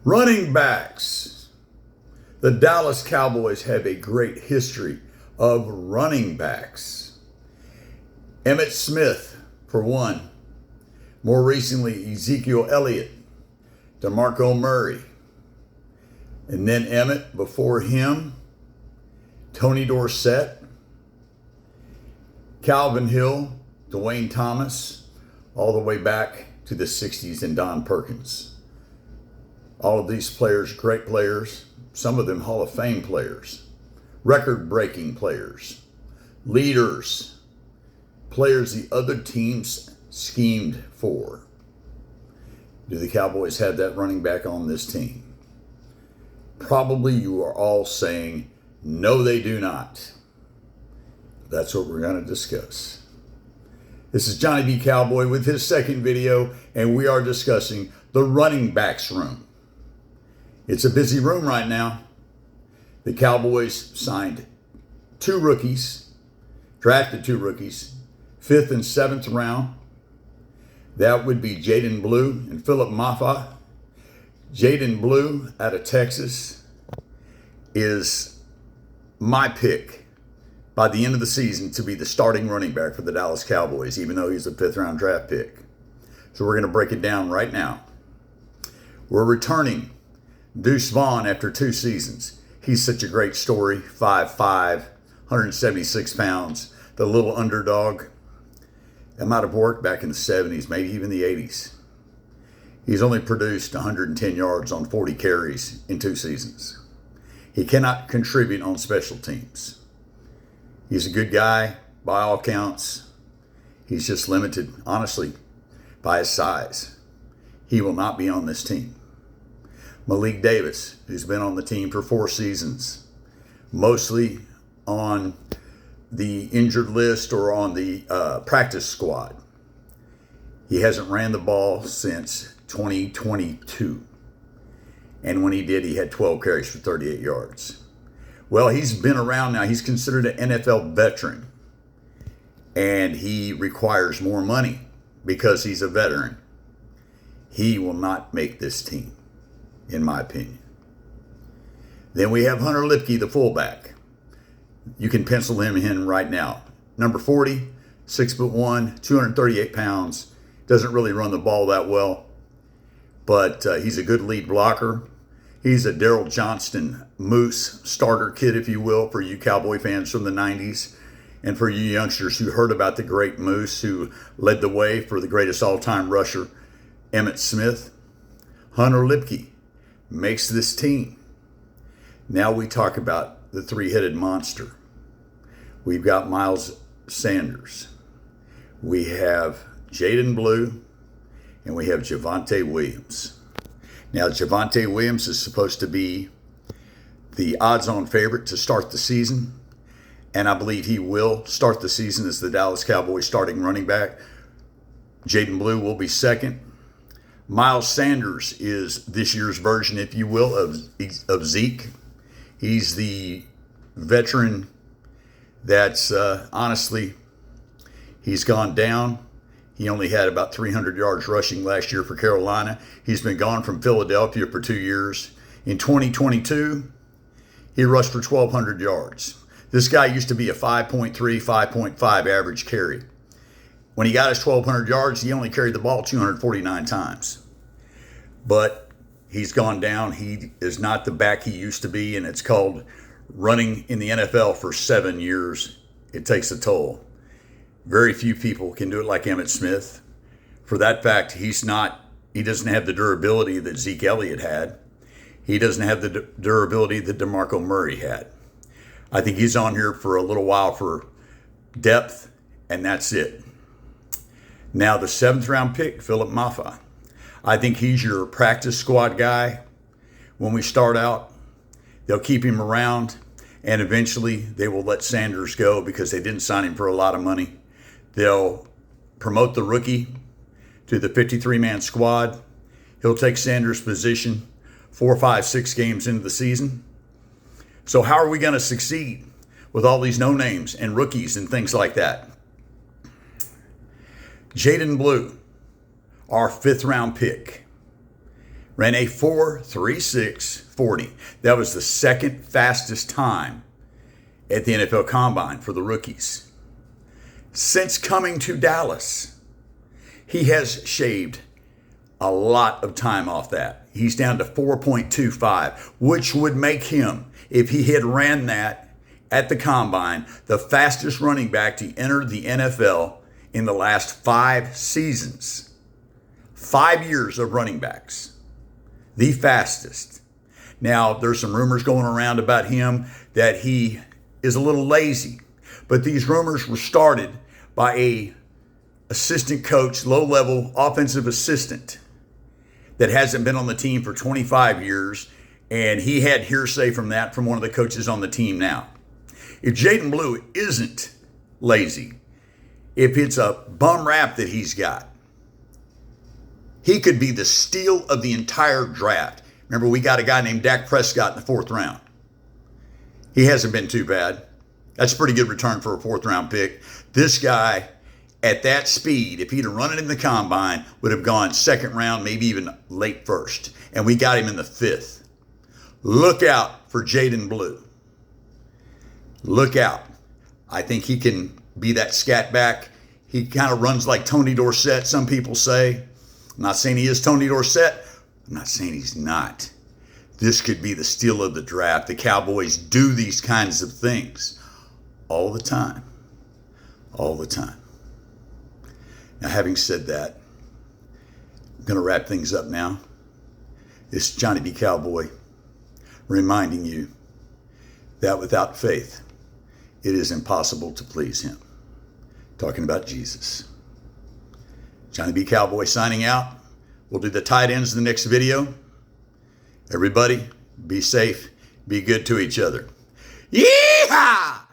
Running backs. The Dallas Cowboys have a great history of running backs. Emmitt Smith, for one. More recently, Ezekiel Elliott, DeMarco Murray. And then Emmitt, before him, Tony Dorsett, Calvin Hill, Dwayne Thomas, all the way back to the 60s and Don Perkins. All of these players, great players, some of them Hall of Fame players, record-breaking players, leaders, players the other teams schemed for. Do the Cowboys have that running back on this team? Probably you are all saying, no, they do not. That's what we're going to discuss. This is Johnny B. Cowboy with his second video, and we are discussing the running backs room. It's a busy room right now. The Cowboys signed two rookies, drafted two rookies, 5th and 7th round. That would be Jaydon Blue and Philip Mafah. Jaydon Blue out of Texas is my pick by the end of the season to be the starting running back for the Dallas Cowboys, even though he's a 5th round draft pick. So we're going to break it down right now. We're returning Deuce Vaughn after 2 seasons. He's such a great story. 5'5", 176 pounds, the little underdog. That might have worked back in the 70s, maybe even the 80s. He's only produced 110 yards on 40 carries in 2 seasons. He cannot contribute on special teams. He's a good guy by all counts. He's just limited, honestly, by his size. He will not be on this team. Malik Davis, who's been on the team for 4 seasons, mostly on the injured list or on the practice squad. He hasn't ran the ball since 2022. And when he did, he had 12 carries for 38 yards. Well, he's been around now. He's considered an NFL veteran. And he requires more money because he's a veteran. He will not make this team, in my opinion. Then we have Hunter Lipke, the fullback. You can pencil him in right now. Number 40, 6'1", 238 pounds. Doesn't really run the ball that well, but he's a good lead blocker. He's a Daryl Johnston Moose starter kid, if you will, for you Cowboy fans from the 90s. And for you youngsters who heard about the great Moose who led the way for the greatest all-time rusher, Emmitt Smith. Hunter Lipke makes this team. Now we talk about the 3-headed monster. We've got Miles Sanders. We have Jaydon Blue, and we have Javonte Williams. Now, Javonte Williams is supposed to be the odds-on favorite to start the season, and I believe he will start the season as the Dallas Cowboys starting running back. Jaydon Blue will be second. Miles Sanders is this year's version, if you will, of Zeke. He's the veteran that's honestly, he's gone down. He only had about 300 yards rushing last year for Carolina. He's been gone from Philadelphia for 2 years. In 2022, he rushed for 1,200 yards. This guy used to be a 5.3, 5.5 average carry. When he got his 1,200 yards, he only carried the ball 249 times. But he's gone down. He is not the back he used to be, and it's called running in the NFL for 7 years. It takes a toll. Very few people can do it like Emmitt Smith. For that fact, he doesn't have the durability that Zeke Elliott had. He doesn't have the durability that DeMarco Murray had. I think he's on here for a little while for depth, and that's it. Now, the 7th round pick, Philip Mafah. I think he's your practice squad guy. When we start out, they'll keep him around, and eventually they will let Sanders go because they didn't sign him for a lot of money. They'll promote the rookie to the 53-man squad. He'll take Sanders' position 4, 5, 6 games into the season. So how are we going to succeed with all these no-names and rookies and things like that? Jaydon Blue, our 5th round pick. ran a 4.36.40. That was the second fastest time at the NFL Combine for the rookies. Since coming to Dallas, he has shaved a lot of time off that. He's down to 4.25, which would make him, if he had ran that at the Combine, the fastest running back to enter the NFL in the last 5 seasons. 5 years of running backs. The fastest. Now, there's some rumors going around about him that he is a little lazy. But these rumors were started by a assistant coach, low-level offensive assistant that hasn't been on the team for 25 years, and he had hearsay from that from one of the coaches on the team now. If Jaydon Blue isn't lazy, if it's a bum rap that he's got, he could be the steal of the entire draft. Remember, we got a guy named Dak Prescott in the 4th round. He hasn't been too bad. That's a pretty good return for a 4th-round pick. This guy, at that speed, if he'd have run it in the Combine, would have gone 2nd round, maybe even late 1st. And we got him in the 5th. Look out for Jaydon Blue. Look out. I think he can be that scat back. He kind of runs like Tony Dorsett, some people say. I'm not saying he is Tony Dorsett. I'm not saying he's not. This could be the steal of the draft. The Cowboys do these kinds of things all the time. All the time. Now, having said that, I'm going to wrap things up now. It's Johnny B. Cowboy reminding you that without faith, it is impossible to please him. Talking about Jesus. Johnny B. Cowboy signing out. We'll do the tight ends in the next video. Everybody, be safe. Be good to each other. Yeehaw!